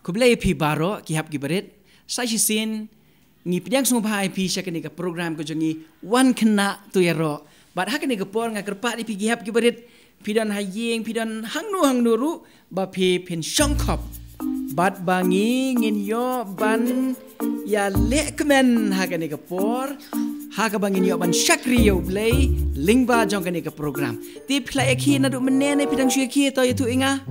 Kublai pi baro kihap gibarit. Saya sin ngi pidang semua bahai pi syakani ke program ko jongi wan kena tu yaro. Bat hakani ke por ngakerpat di pi kihap gibarit. Pidan haying pidan hangnu ru ba pi pin syongkop. Bat bangi ngin yo ban ya lekmen hakani ke por. Haka bangin yo ban syakri yo blay lingba jong kani ke program. Ti play aki na du menene pidang syaki to itu inga.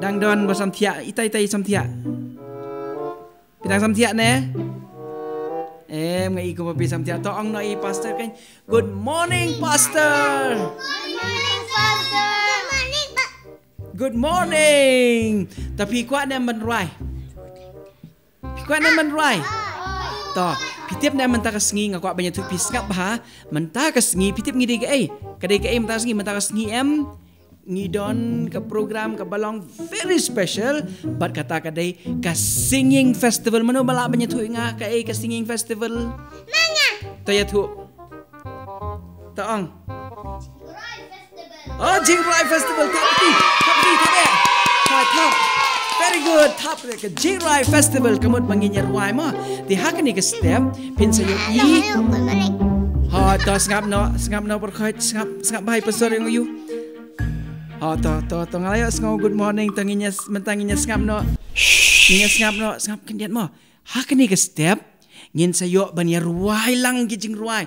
Dang don basam tia itai sam tia. Pidang sam tia ne. Ngai ko papi sam tia to ong no i pastor kan. Good morning pastor. Good morning pastor. Good morning. Tapi kuat ne man rai. Kuat ne man rai. To, pitip na mentaka sengi ngako banyak tu pis ngap bah. Mentaka sengi pitip ngide ke kadai ke mentaka sengi ngidon ke program ke balong very special but kata kadai ke singing festival mano bala banyak tu inga ke singing festival Mana? To ya tu taong oh Jingrai festival tapi top very good top ke Jingrai festival kamut manginya ruai ma di hakani ke step pin sayo i ha to ngap no berkhoi ngap bai pasor yang you ha to ngalayo ngau good morning tanginya mentanginya ngap no ngap kendiat mo hakani ke step ngin sayo bania ruai lang gijing ruai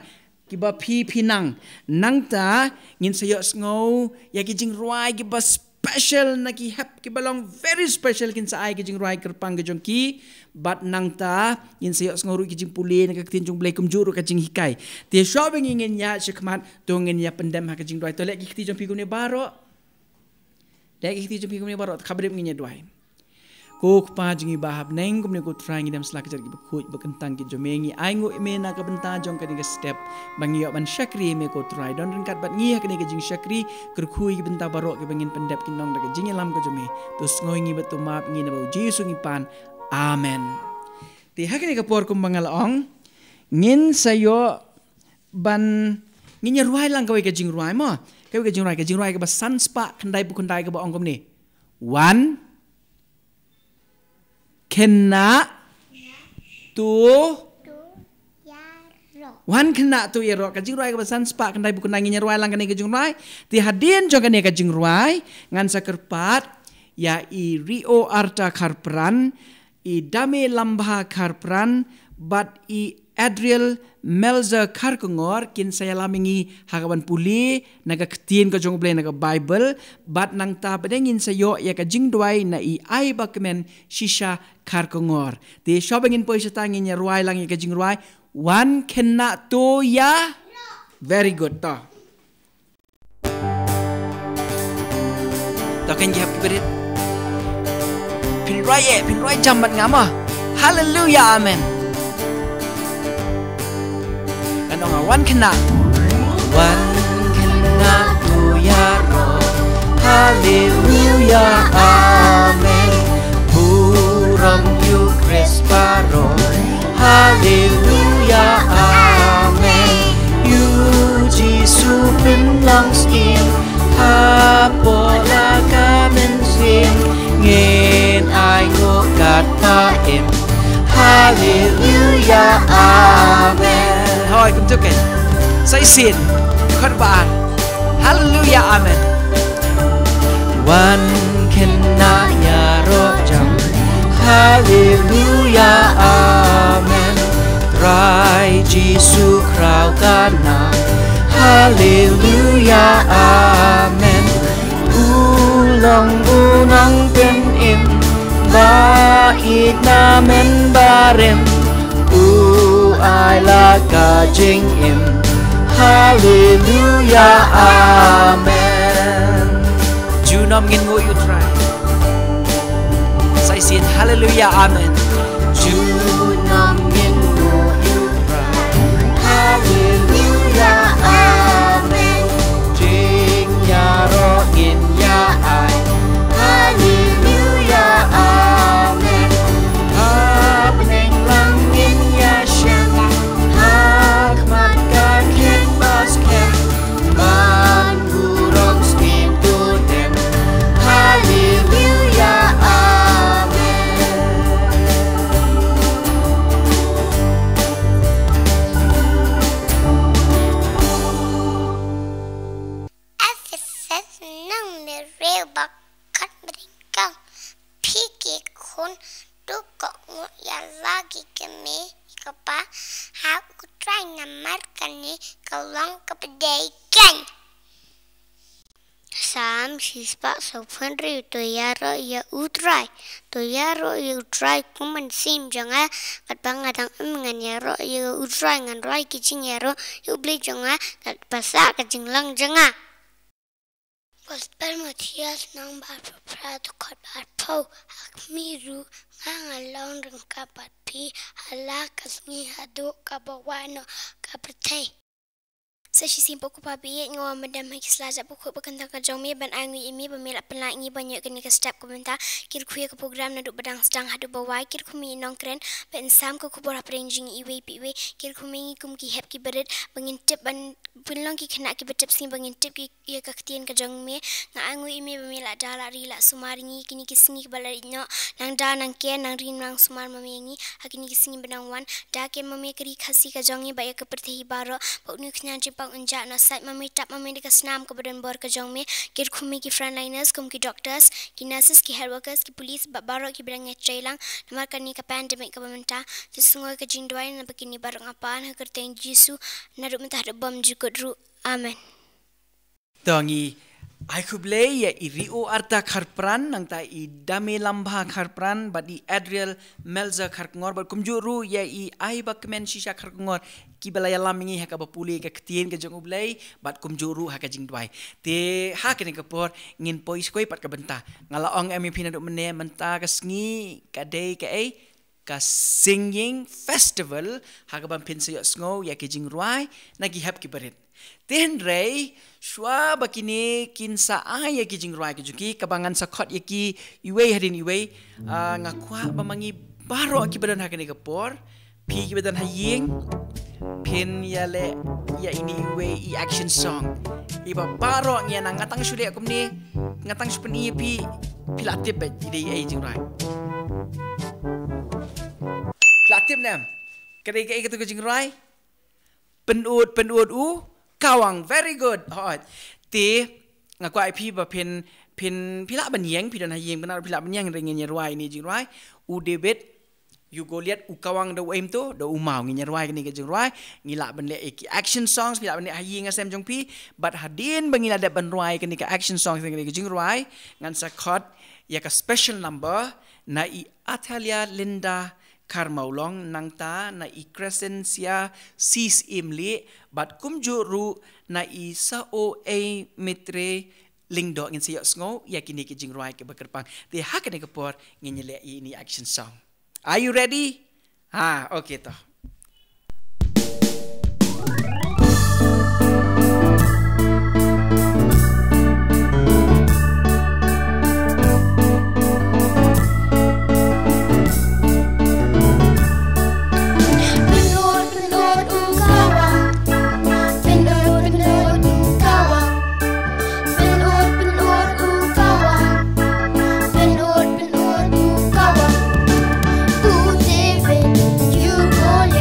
kiba pinang nang ta ngin sayo ngau ya gijing ruai kiba special na ki hap ki balong very special kin sa ai ki jing rai kerpang ke jong ki bat nang ta yin sayo ngoru ki jing puli na ka tin jong blai kum juru ka jing hikai ti shopping ingin ya shikmat tongin ya pendem ha ka jing doi to lek ki jong pi kum ne baro lek ki jong pi kum ne baro khabrem ngin ya doi ko pa jing bahab neng kum ne ko try ngidam slak jar ki khoj bekentang ki jomengi ai ngo me na ka benta jong ka ni step bangi yo ban syakri me ko try don ringkat bat ngi ka ni jing syakri kerkhui ki benta baro ki bangin pendep ki nong daga jing lam ko jome tus ngoi ngi betu map ngi na bau jesu ngi pan amen ti hakani ka por kum bangal ong ngin sayo ban ngi ruai lang ka we ka jing ruai mo ka we ka jing ruai ka ba sanspa khandai bu khandai ka ba ong kum ni one kena tu wan kena tu yaro ka jingruai ka basan spa kandai bukan nanginya ruai lang kani ka jingruai ti hadien jong kani ka jingruai ngan sakerpat ya i rio arta karpran i dame lambha karpran bat i Adriel Melza Karkongor kin saya lamingi hakaban puli naga ketien ka jong blay naga Bible bat nang ta pedengin sayo ya ka jingduai na i ai bakmen shisha Karkongor ti shoppingin po isa tangin ya ruai lang ya ka jingruai one kena to ya very good to kan jihap kiberit pinruai jambat ngama hallelujah amen wan kena tu ya roh haleluya amen buram yu kresparo haleluya amen yu jisu pinlangs in hapola kamen sin ngin ai ngokat paim haleluya amen thôi cũng chưa kể say xin khất bạn hallelujah amen one kena ya rojam hallelujah amen trai jisu krau kana hallelujah amen ulang pen im ba it namen barem ai là cả chính im hallelujah amen Ju nom ngin ngôi you try say xin hallelujah amen Ju nom ngin ngôi you try hallelujah amen chính nhà ro ngin ya ai hallelujah amen happening lang ngin ya shem hakmat ka khen basket man kurang skim to them hallelujah lagi kami kepa aku try namarkan ni kalang kepedekan. Sam sispa sopanri to yaro ya utrai kuman sim janga kat bangatang ngan yaro ya utrai ngan rai kicing yaro yu beli janga kat pasak kicing lang janga. Gospel Matias nang berperat kot berpau hak miru ngangalong rengkap pi halakas ni haduk kabawano kapertai. Sa simpo ko pabi ngawa madam haki slaja buku berkentang ke jomie ban angui imi pemilak penlak ngi banyak kini ke step komentar kir kuya ke program naduk badang sedang hadu bawai kir kumi inong keren ban sam ke kubur aprenjing iwe piwe kir kumi ngi kum ki hep ki berit bangintip ban punlong ki kena ki betip sing bangintip ki ya ke ketien ke jomie nga angui imi pemilak dala rila sumar ngi kini ki singi balar inyo nang da nang ken nang rin nang sumar mami ngi hakini ki singi benang wan da ke mami keri khasi ke jongi ba ya ke pertehi baro pok nu knya jipang unjak na site mami tap mami dekat senam ke badan bor ke jong me kir khumi ki frontliners kum ki doctors ki nurses ki health workers ki police baro ki bidang trailang namar kan ni ka pandemic ke pemerintah sesungguh ke jindwai na begini barang apaan kerteng jisu na ru mentah bom jukut ru amen Tangi ai kublei ya iriu arta kharpran nang ta I dame lamba kharpran badi Adriel Melza kharkngor bad kumjuru ya I ai bakmen shisha kharkngor ki balaya lamingi haka bapuli ka ketien ke jong ublei bad kumjuru haka jingdwai te hakene kapor ngin pois koi pat ka benta ngala ong MP na do mene menta ka sngi ka dei ka ai ka singing festival haka ban pin sayo sngo ya ke jingruai na ki hap ki barit Ten rei shwa bakini kinsa ay ki jingruai ki juki kabangan sakot yaki iwe hadin iwe ngakwa bamangi baro ki badan hakani kapor pi ki badan haying pin yale ya ini iwe I action song iba baro nya nang ngatang sude akum ni ngatang supeni pi pilatip ide ai jingruai pilatip nam kare ke itu ke jingruai penut u kawang very good hot ti ngaku IP ba pin pila banyeng pidan hayeng benar pila banyeng ringin nyerwai ni jingrai u debit you go liat u kawang da aim tu da u mau ngi nyerwai ni ke jingrai ngila ban le action songs pila ban hayeng asem jong pi but hadin bangila da ban ruai ke ni ke action songs ni ke jingrai ngan sakot ya ka special number na I Atalia Linda Karmaulong nangta na I Crescencia sis imli bat kumjuru na I sao a mitre lingdo ngin siyo sngo ya kini ki jingruai ke bakerpang te hakane kapor ngin le ini action song. Are you ready? Okay toh. You go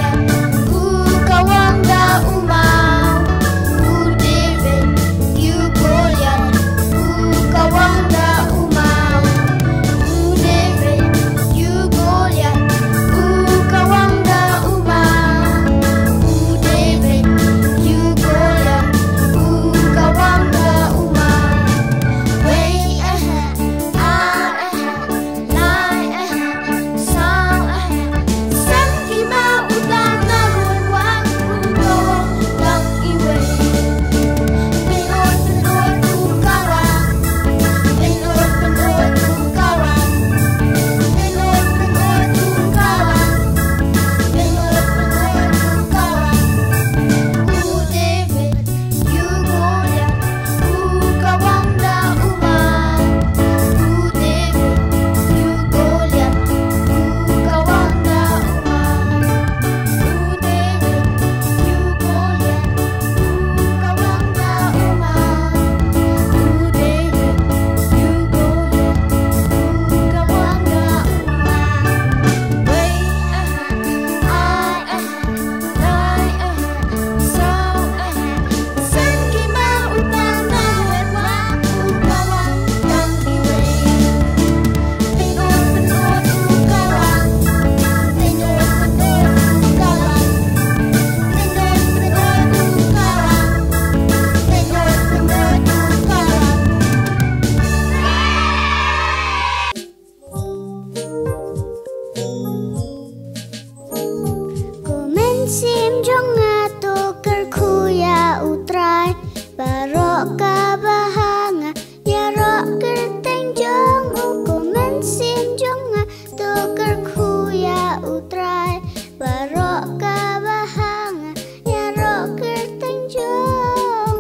sim jonga to kerkuya utrai barok kabahanga ya rok kerteng jong ukumen sim jonga to kerkuya utrai barok kabahanga ya rok kerteng jong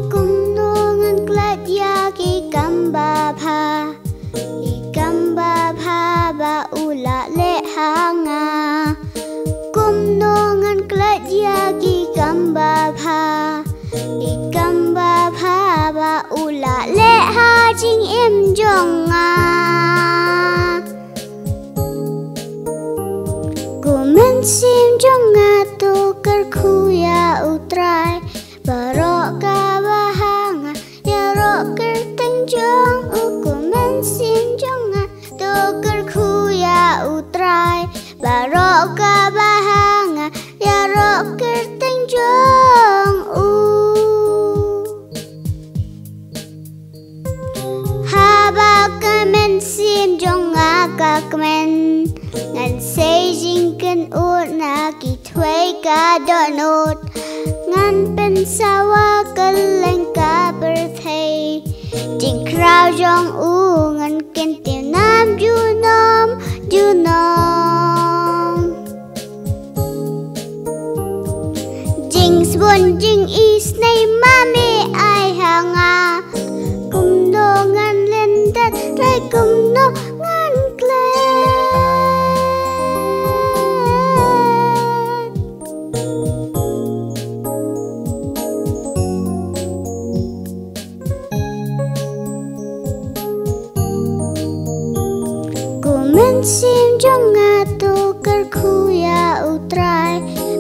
kumnongan klat yaki kamba pha ba ula le hanga kumnongan klat yagi kamba pha ba ula le ha jing im jonga kumen sim jonga to kerkuya utrai barok kabahanga ya rok kerteng jong kumen sim jonga to kerkuya utrai barok kabahanga ya rok kerteng jong haba kamen sim jonga kakmen ngan say jingken ut na ki thwei ka donut ngan pen sawa kaleng ka birthday jing krao jong ngan ken tiêu nam du nom jing sbon jing is nay mame ai hanga kum no ngan len dat rai kum no ngan kle kumen sim jonga to kerkuya utrai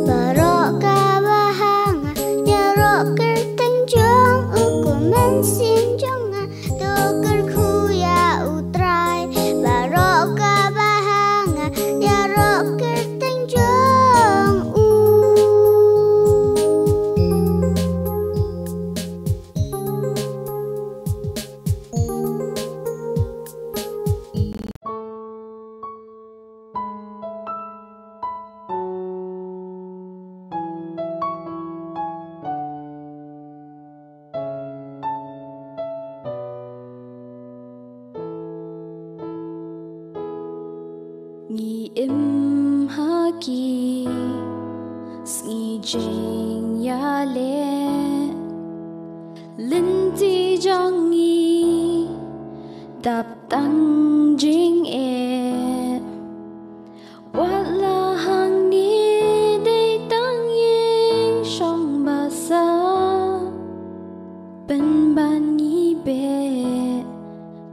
barok kabahanga ya rok kerteng jong kumen sim jonga to kerkuya utrai barok kabahanga ya rok kerteng jong Ngi im haki Sngi jing ya le Linti jongi Dap tang jing e Wat la hang ni Day tang ying Shong basa Ben ban ngi be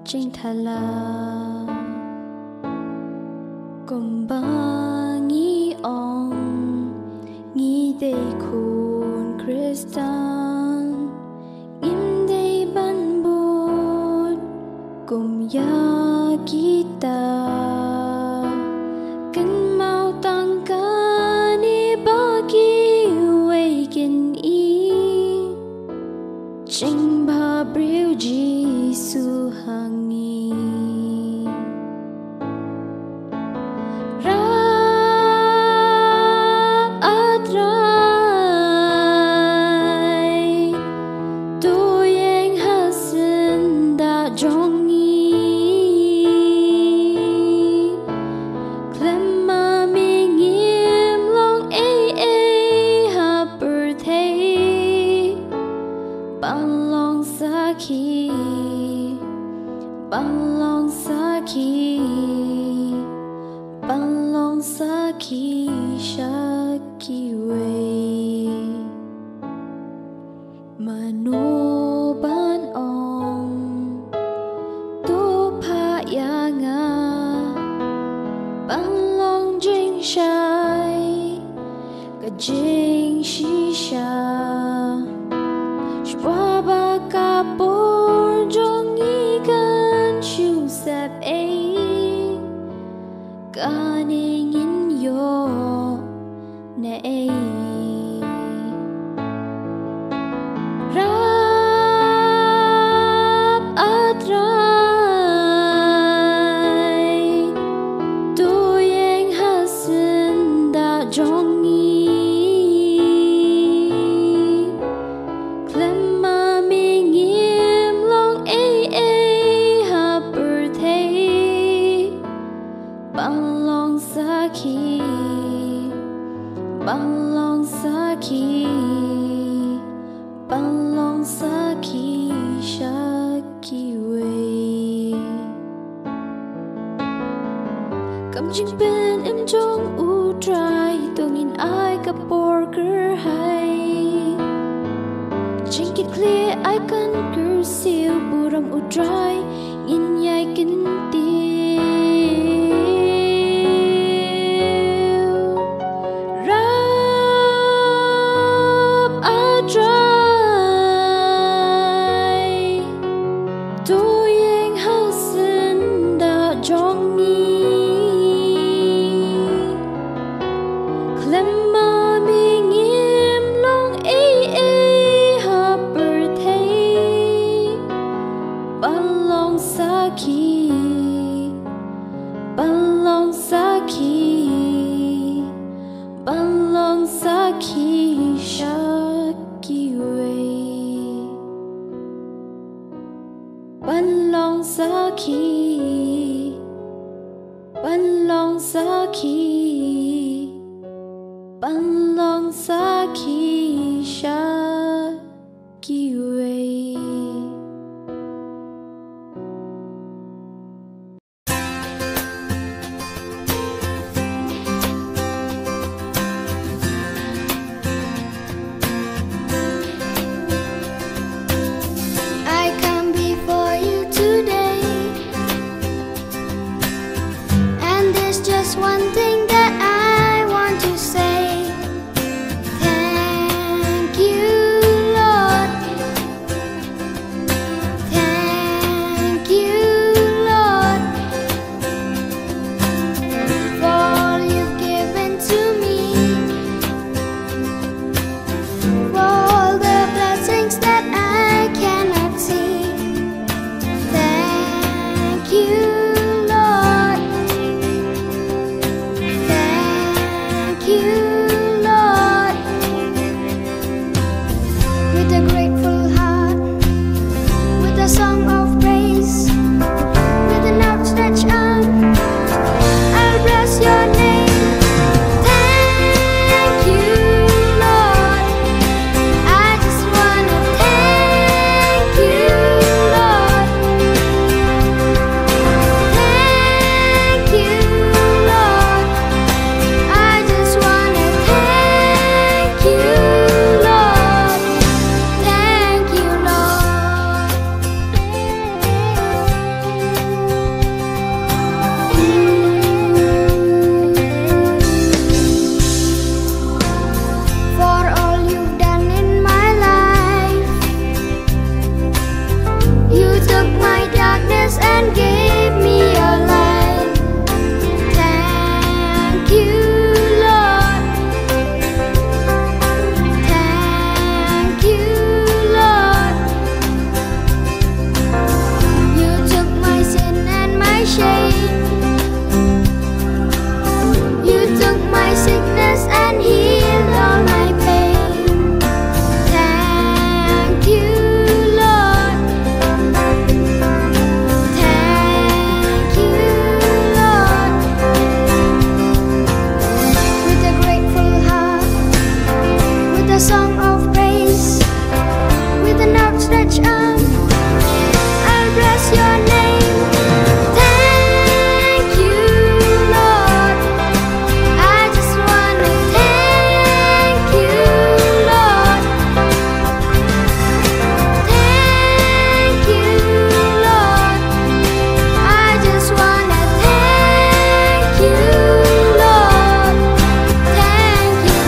Jing thala Kumbangi ong ngi day kun Kristan ngim day ban bud kum ya kita kan mau tangkani bagi waken i jing ba briu Jisu hangi Balong saki shaki way Manoban ong Tupa yanga Balong jing shai Kajing shisha Shwaba kapur jong ikan shu sep Kaning in yo na Rap at ray balong saki shaki way cầm chinh bên em trong u trai tôi nhìn ai gặp burger hay chinh kít clear ai cần cứ siêu buram u trai nhìn nhai kinh tiêu rap a trai tôi yang hao sinh đã trong mi Lemma mi nghiêm long ha birthday balong saki shaki way balong saki shaki way I come before you today, and there's just one thing that I want to say. Thank you, Lord. Thank you, Lord, for all you've given to me, for all the blessings that I cannot see. Thank you, Lord. Thank you, Lord. With a grateful heart, with a song of praise, with an outstretched arm, I'll bless your name. Thank you, Lord. I just wanna thank you, Lord. Thank you, Lord. I just wanna thank you, Lord. Thank you, for all you've done in my life. You took my darkness and gave me a light. Thank you, Lord. Thank you, Lord. You took my sin and my shame. You took my sickness and healed all my pain. Thank you, Lord. Thank you, Lord. With a grateful heart, with a song of praise, with an outstretched arm, I'll bless your name. Thank you, Lord. I just wanna thank you, Lord. Thank you, Lord. I just wanna thank you, Lord. Thank you,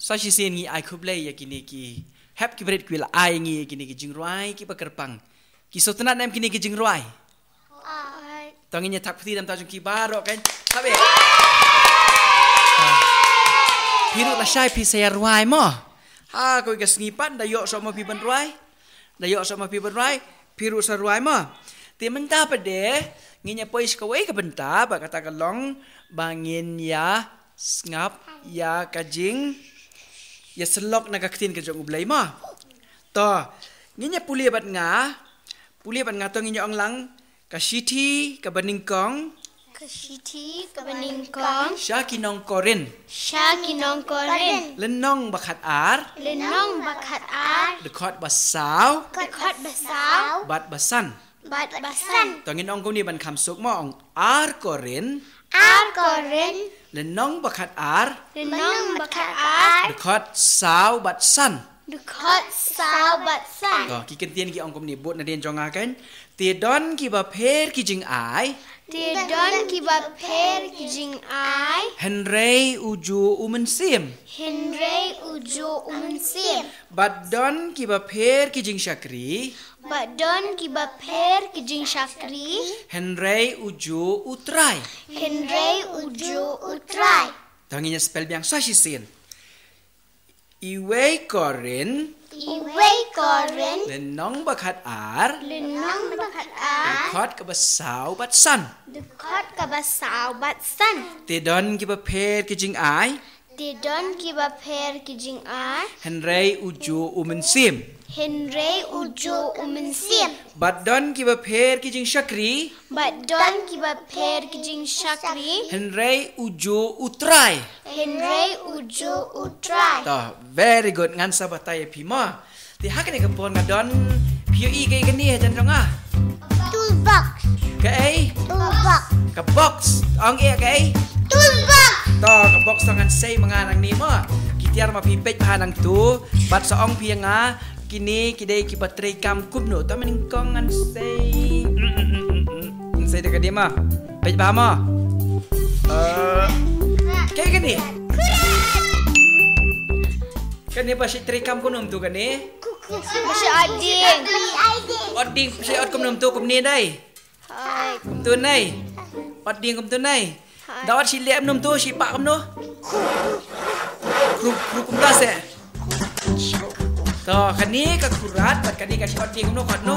Sashi sen ngi ai khublei ya kini ki hap ki bret kwil ai ngi kini ki jingruai ki bakerpang ki sotna nam kini ki jingruai tanginya tak putih dam tajung ki baro kan sabe hiru la shai pi saya ruai mo ha ko ga snipan da yo so mo pi ban ruai piru sa ruai mo ti menta pede nginya pois ka wei ka benta ba kata kalong bangin ya ngap ya kajing ya selok na kaktin ka jong ublay mo. To nginya puli bat nga to nginya ong lang kasiti ka baningkong Kasiti kabaningkong sya kinong korin lenong bakat ar Lenong bakat ar dekot basaw Dekot basaw bat basan. Bat basan To nginong ko ni ban kamsuk mo ong ar korin Ar korin lenong bakat ar Lenong bakat ar dekot saw bat san. Dekot saw bat san To kikentian ki ong kom ni bot na din jong akan ti don ki ba pher ki jing ai Tidon kiba per kijing ai henrei uju umensim Henry ujo umensim bat don ki ba pher ki jing syakri Badon kiba per kijing syakri henrei uju utrai. Henry ujo utrai Tanginya spell biang sasisin iwei korin Iwei korin lenong bakat ar Lenong bakat ar dekot ke basaw bat san. Dekot kabasaw bat san Ti don ki ba pher ki jing ai Tidon kiba per kijing ai henrei uju umensim Henry ujo umensim bat don ki ba pher ki jing syakri Badon kiba per kijing syakri henrei uju utrai. Henry ujo utrai To very good ngan sabatay pima. Ti hakani ka pon ngadon PUE kay gani jan rong ah. Toolbox Kay Toolbox ka box ang iya kay Toolbox to ka box tangan say mga nang nimo. Kitiar mapipet pahanang tu bat saong pi nga kini kidai ki batray kam kubno to maning kong ngan say. Say de kadi ma. Pej ba mo? Kay gani. Kani ba si trikam kunum tu kani? Masih ading Oding si od kumnum tu kumni dai. Hai Kum tu nai. Oding kum tu nai. Dawat si lem num tu si pak kum no. Kruk kum tas eh. To kani ka kurat bat kani ka si oding kum no kot no.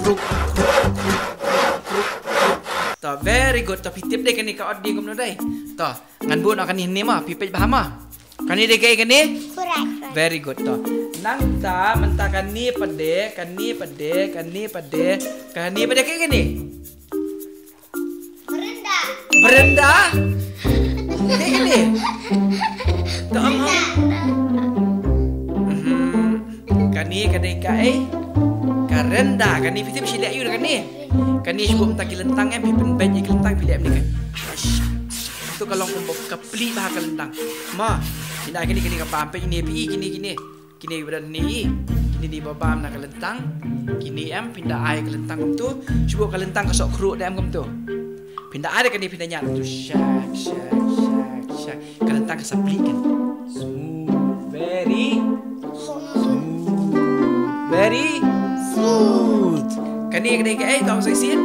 Kruk. To very good to pitip dai kani ka oding kum no dai. To ngan bu nak kani ni ma pipet bahama. Kani dai kai kani? Kurat Very good to. Nang ta menta kani pade kayak gini. Berenda. Kayak gini. To Kani kadai kai. Karenda kani pitip sila ayu kani. Kani sebelum tak kilentang em pipen banyak kilentang pilih ni kan. Itu kalau kumpul kepli bah kelentang. Ma, ini kini kapampe ini gini. Kini berada ni, kini di bawah nak kelentang, kini em pindah air kelentang kum tu, cuba kelentang kesok keruk dem kum tu, pindah air kini pindah nyat tu, shak, kelentang kesapli kan, smooth, very smooth, kini ke tahu saya sin,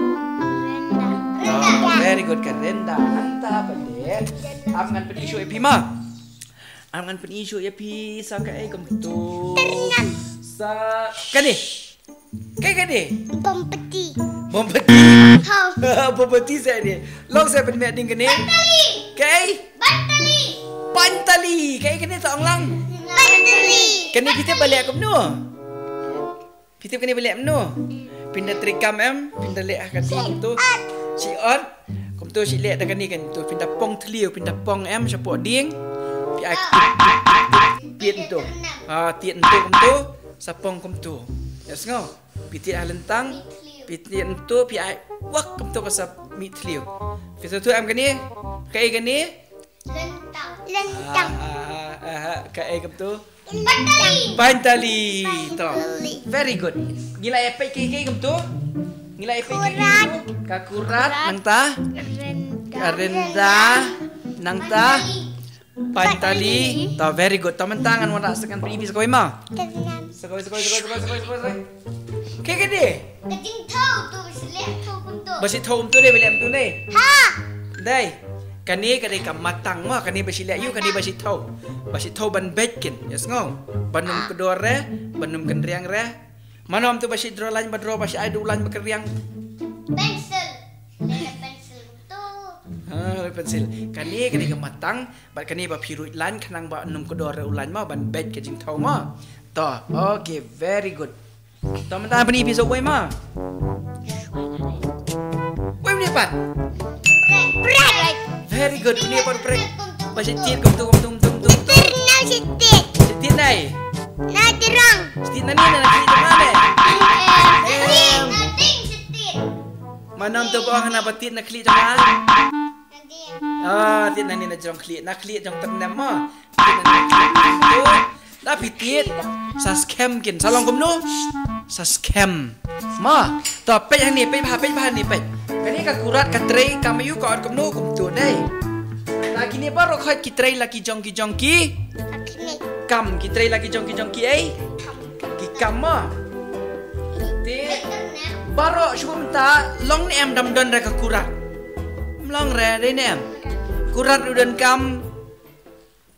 very good kerenda, antah pada, amkan pada isu epima. Angan penisuk ya pi sa kai kum tu. Sa kani. Bom peti Bom peti saya ni. Long saya pen meeting kani. Kai. Pantali. Kai kani taong lang. Kani kita balik kum no. Kita kani balik no. Pindah trikam em, pindah lek kat kum tu. Si on. Kum tu si lek dak kani kan tu pindah pong tliu, pindah pong em sapok ding. Tiet tu, tiet tu tu, sapong kum tu. Yes ngau, tiet lentang, tiet tu piai wak kum tu kasap mitliu. Fitu tu am kani, kai kani. Lentang Kai kum tu. Pantali. To, very good. Ngilai apa kai kum tu? Ngilai apa kai tu? Kakurat nang ta? Karenda nang ta? Pantali, to very good. Taman tangan mo rasa kan previous ko ima. Sekoy. Kayak gini. Kecing tahu tu Lihat tahu pun tu Basi thom tu deh belem tu ni. Ha Dai. Kani kadai kam matang ma kani basi lihat you kani basi thau. Basi thau ban bacon. Yes ngau. Banum kedor re, banum kendriang re. Manom tu basi draw lan badro basi ai du lan bekeriang. Pensel Lihat pensel tu pensil kani ke matang bat kani ba phiru lan khanang ba num ko dor ulan ma ban bet ke jing thau ma to okay very good to man pani episode wei ma wei ni pat very good ni pat prek ba sitit kum tu sitit nai na dirang sitit nani na sitit manam tu ko hana batit na kli jang tit nani na jong kli jong ternam ma la pitit sa scam kin salong kum no sa scam ma to pe yang ni pe pha ni pe kani ka kurat ka trei ka mayu ko kum no kum tu dai lagi ni baru khoi ki trei lagi jong ki kam ki trei lagi jong ki ai ki kam ma tit baru syum ta long ni em dam don ra ka kurat long re dai nem kurat udan kam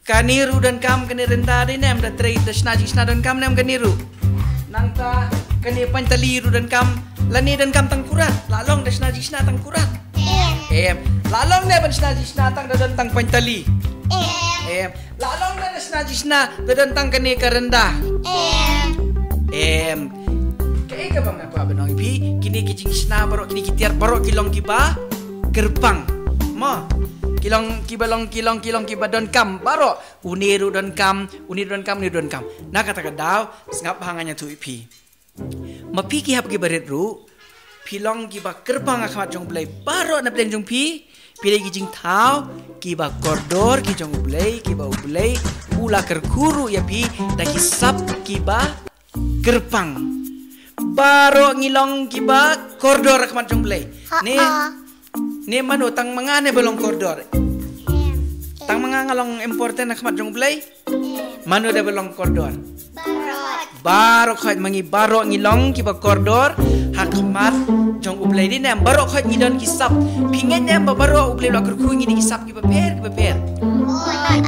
kaniru dan kam kani renda dai nem da trei da sna dan kam nem kaniru nangta kani pantali ru dan kam lani dan kam tang kurat la long da sna tang kurat la long ne ban sna tang da dan tang pantali la long ne sna da dan tang kani ka renda Kaya ka bang apa benong ipi kini kijing sna baro kini kitiar baro kilong kiba gerbang ma kilong kiba don kam baro uniru don kam na kata kadau ngap hanganya tu ipi mapi ki hap ki baret ru pilong kiba gerbang akmat jong blai baro na bleng jong pi pilai kijing tau kiba koridor ki jong blai kiba blai ula kerkuru ya pi da kisap kiba gerbang baro ngilong kiba koridor akmat jong blai ni manu tang mangane belong koridor tang mangangalong important akmat jong blai manu da belong koridor baro khot mangi baro ngilong kiba koridor hakmat jong ublai di nem baro khot ngidon kisap pingen nem baro ublai lo kerku ngini kisap kiba per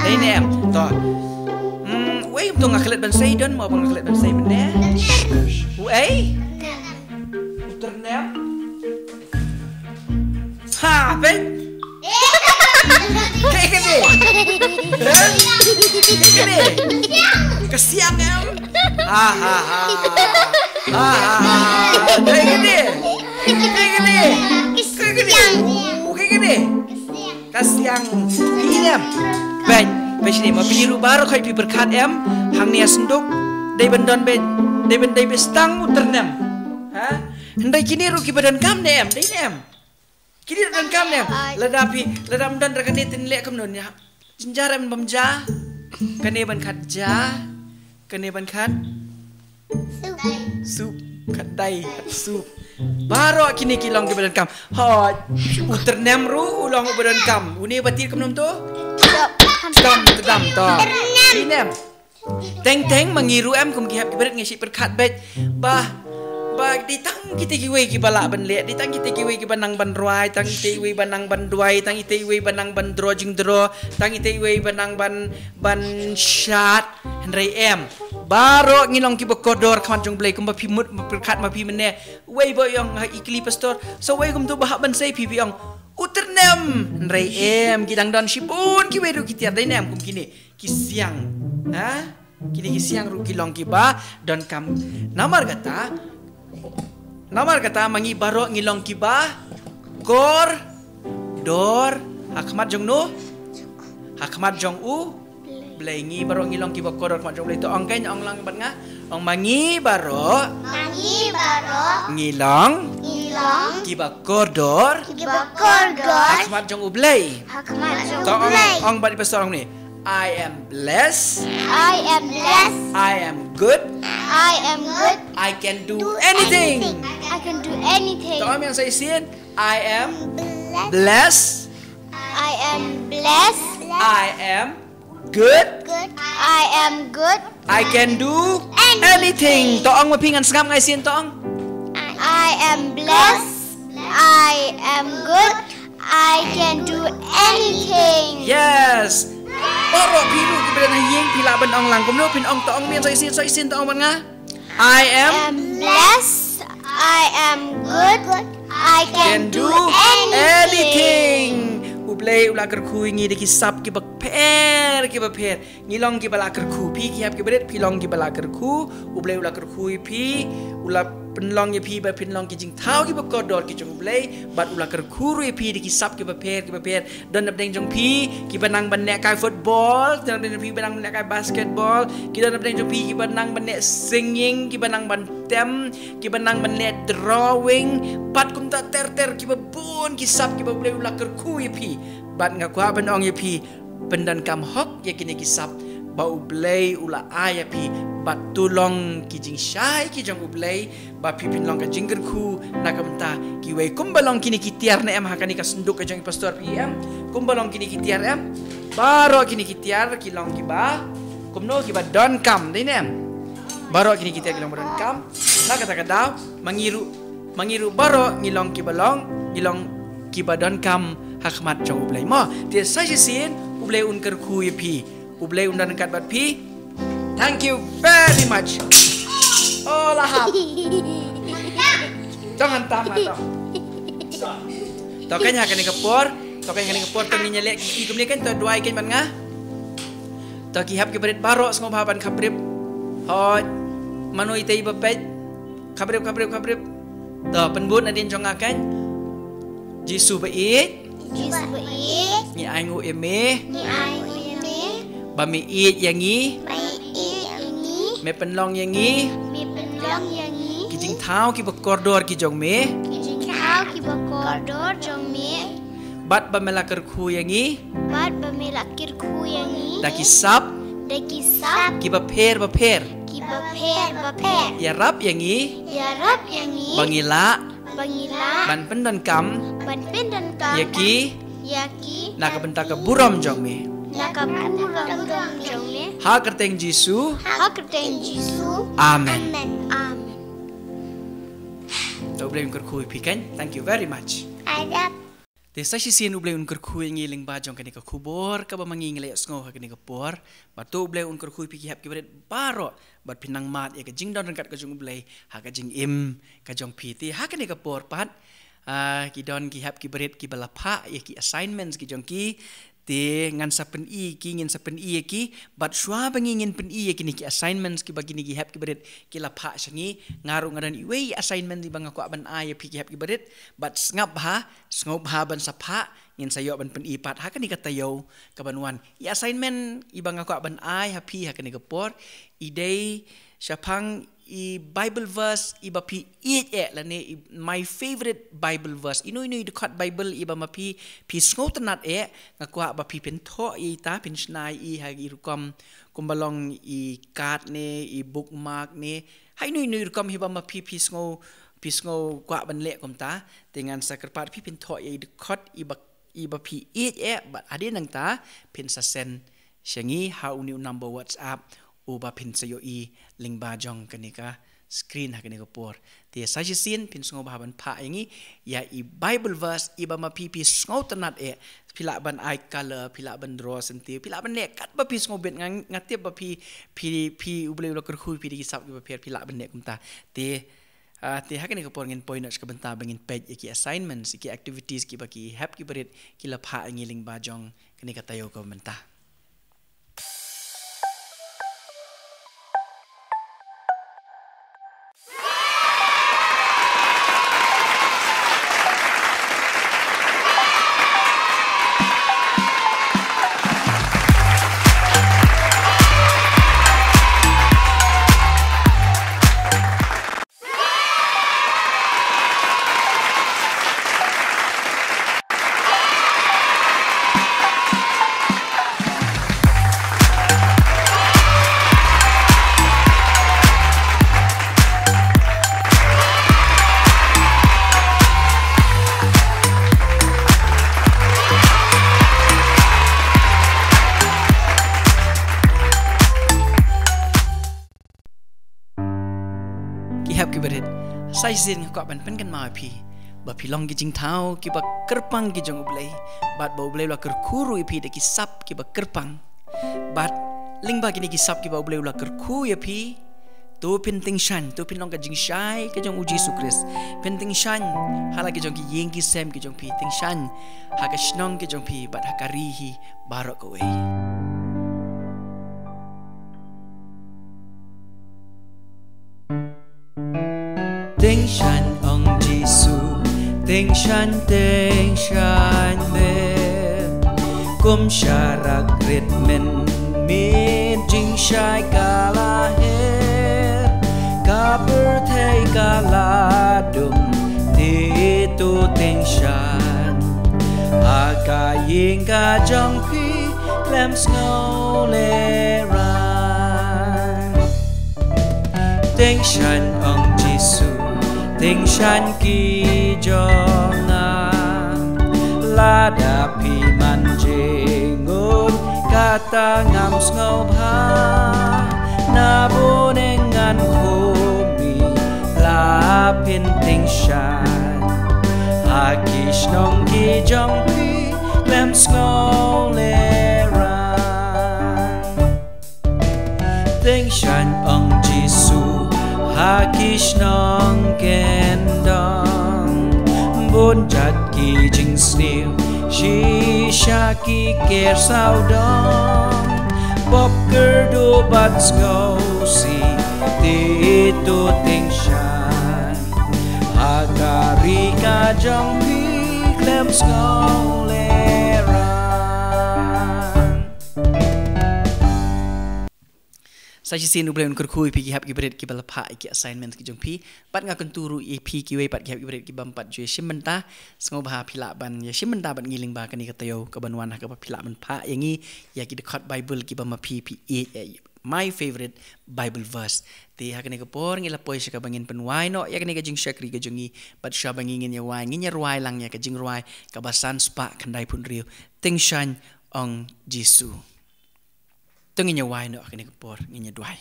dai nem to wei tu ngaklet ban sei don mau ngaklet ban sei mene wei uternem ha ben kayak gini kesiang em ha kayak gini kesiang ini em ben sini ma biru baru kai pi berkat em hang nia senduk dai bendon ben dai bestang uternem ha hendai kini ru ki badan kam nem dai nem kini dan kam nem ladam dan rakani tin lek kam non ya jinjaram bamja kane ban khat ja kane ban khat sup khat dai sup baro kini kilong ki badan kam ha uternem ru ulong badan kam uni batir kam nom to kam tedam to sinem teng mengiru em kum ki hap ki berat ngisi perkat bet bah ditang kita kiwe ki bala ban le ditang kita kiwe ki banang ban ruai tang ite we banang ban duai tang ite we banang ban drojing dro tang ite we banang ban shat henry em baro ngilong ki bekodor khan jong blai kum ba pimut perkat ma pi mene we bo yong ikli pastor so we kum tu bah ban sei pi yong uternem henry em gidang don sipun ki we ru ki tiar dai nem kum kini ki siang ha kini ki siang ru ki long ki ba don kam namar kata mangi baro ngilong kiba kor dor hakmat jong nu hakmat jong u blengi baro ngilong kiba kor hakmat jong to ong kain ong lang ban nga ong mangi baro ngilong kiba kordor hakmat jong u blei to ong badi pastor ong ni I am blessed. I am good. I can do anything. So I'm yang saya sin. I am blessed. I am good. I can do anything. Toong mapingan sengam ngai sin toong. I am blessed. I am good. I can do anything. Yes. Baro biru kepada nayeng pila ban ong lang kumno pin ong toong mian sai sin toong ban nga. I am blessed. I am good. I can do anything. ublay ula kerku ngi de kisap ki bakper ngilong ki bala kerku pi ki hap ki bedet pilong ki bala kerku ublay ula kerku pi ula penlong ye pi ba penlong ki jing thau ki bakodor ki jong ublay bat ula kerku ru pi de kisap ki bakper dan abdeng jong pi ki banang banek kai football dan abdeng pi banang banek kai basketball ki dan abdeng jong pi ki banang banek singing ki banang bantem ki banang banek drawing pat kum ta ter ki babun kisap ki ublay ula kerku ye pi bat ngakwa banong ye pi pendan kam hok ye kini kisap ba ublay ula aya pi bat tulong ki jing syai ki jong ublay ba pi pinlong ka jingger ku nakamta ki we kumbalong kini ki tiar na em hakani ka senduk ka jong pastor pi em kumbalong kini ki tiar em baro kini ki tiar ki long ki ba kumno ki ba don kam dai nem baro kini ki tiar ki long don kam na kata ka daw mangiru baro ngilong ki balong ngilong ki ba don kam hakmat jong ublay mo dia saja sin ublay un kerku ye pi ublay undan kat bat pi. Thank you very much. Oh lahap. Jangan tamat toh. Tokanya kani kepor tong nyelek ki kumni kan to duai kan ban nga. To ki hap ki berit barok sngop haban kabrip. Oh manoi tei bapet kabrip. To penbun adin jong akan. Jisu bait. Ni aingu eme. Bami it yangi. Me penlong yangi. Kijing thau ki bakordor ki jong me. Bat bamela kerku yangi. Daki sap. Ki baper. Ya rap yangi. Bangila. Ban pendan kam. Yaki. Nakabenta ka buram jong me. Ha kerteng Jisu. Amen. To ublay un kerku pikan. Thank you very much. Desa si sin ublay un kerku ngiling ba jong kani ka kubor ka ba mangingle sngo ha kani ka por. Ba to ublay un kerku pi hap ki bret baro bat pinang mat ya ka jing don kat ka jong ublay ha ka jing im ka jong piti ha kani ka por pat ki don ki hap ki bret ki balapa ya ki assignments ki jong ki te ngan sa pen i ki bat shwa bangingin pen i ki ni ki assignments ki bagini ki hap ki bret ki lapa sangi ngaru ngaran iwe assignment di bang aku ban a ya pi ki hap ki bret bat ngop ha ban sapa ngin sayo ban pen i pat ha kan ni katayo ka banwan i assignment i bang aku ban a ha pi ha kan ni kapor i day syapang i Bible verse iba pi la ne my favorite Bible verse inu dekat Bible iba ma pi sngotenat ngakwa ba pi pen tho i ta pen snai i ha i rukom kumbalong i card ne i bookmark ne hai nu rukom hiba ma pi sngo kwa ban le kom ta dengan sakerpat pi pen tho i dekat iba pi but ade nang ta pen sa sen syangi how new number WhatsApp uba pin sayo i lingba jong kanika screen hakanika por te sajisin pin sngo baban pa ingi ya i Bible verse iba ma pipi sngo tanat pila ban I color pila ban draw senti pila ban nek kat ba pi sngo bet ngatip ba pi ublay ulo kerhu pi di sap ba pila ban nek kumta te hakanika por ngin points ka benta bangin page ki assignments ki activities ki ba ki hap ki berit ki la pa ingi lingba jong kanika tayo ka benta. Sai zin ko ban pen kan ma pi ba pi long gi jing thau ki ba kerpang gi jong ublay bat ba ublay la kerkuru pi de ki sap ki ba kerpang bat ling ba gi ni ki sap ki ba ublay la kerku ya pi tu penting shan tu pin long ka jing shai ke jong uji sukris penting shan hala ke jong ki yeng ki sem ke jong pi ting shan ha ka shnong ke jong pi bat ha karihi barok ko wei ting shan ong jisu ting shan me kum sharak rit men min jing shai kala her ka per thai kala dum ti tu ting shan a ka ying ka jong pi lem snow le ran ting shan ong jisu ting shan ki jong na la da pi man jengun kata ngam snow ha na bonengan homi la pin ting shan akish nong ki jong pi lem snow le ran ting shan ong jisu hakish nong kendong bon jat ki jing snew she shaki ker sao dong bop ker do bat go si ti tu ting shan agari ka jong pi klem sko le Saya sin ublen kerkui pi hab gibret ki balapa ki assignment ki jongpi pat nga kenturu ep ki we pat ki hab gibret ki bampat je simenta sngo bha phila ban ya simenta ban ngiling ba kani katayo ka banwan ha ka phila ban pha yangi ya ki dekat bible ki bama pi my favorite bible verse te ha kani ka por ngila poi ka bangin penwai no ya kani ka jing shakri ka jongi pat sha bangin ya wai nginya ruai lang ya ka jing ruai ka basan spa khandai pun riu ting shan ong jisu Tunginya wai no akan ikut nginya duai.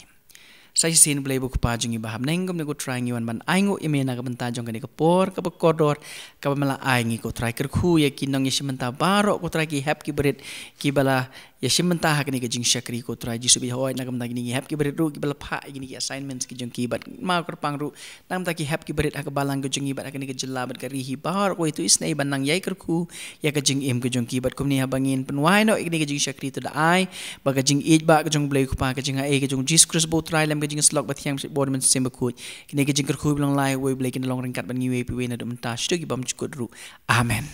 Saya sin boleh buku pajungi baham nenggom nego try ngiwan ban aingo imena ka bentajong kan ikut ka bekodor ka bamala aingi ko try kerku ya kinong yesimenta baro ko try ki hap ki berit ki bala yesimenta ha kan jing shakri ko try jisu bi hoy nagam tagi ni hap ki berit ru ki bala pha gini ki assignments ki jong ki bat ma ko pang ru nang tagi hap ki berit ha ka balang ko jongi bat akan jela bat ka rihi bar ko itu isnai banang yai kerku ya ka jing im ko jong ki bat kumni ha bangin penwai no igni ka jing shakri to da ai ba ka jing ej ba ka jong blai ko pa ka jing ai ka jong jis cross bo try lam ka jing slok bat yang bod men semba ku kini ka jing kerku bilang lai we blai kin long ringkat ban ngiwe pi we na dum ta shto ki bam chukut ru amen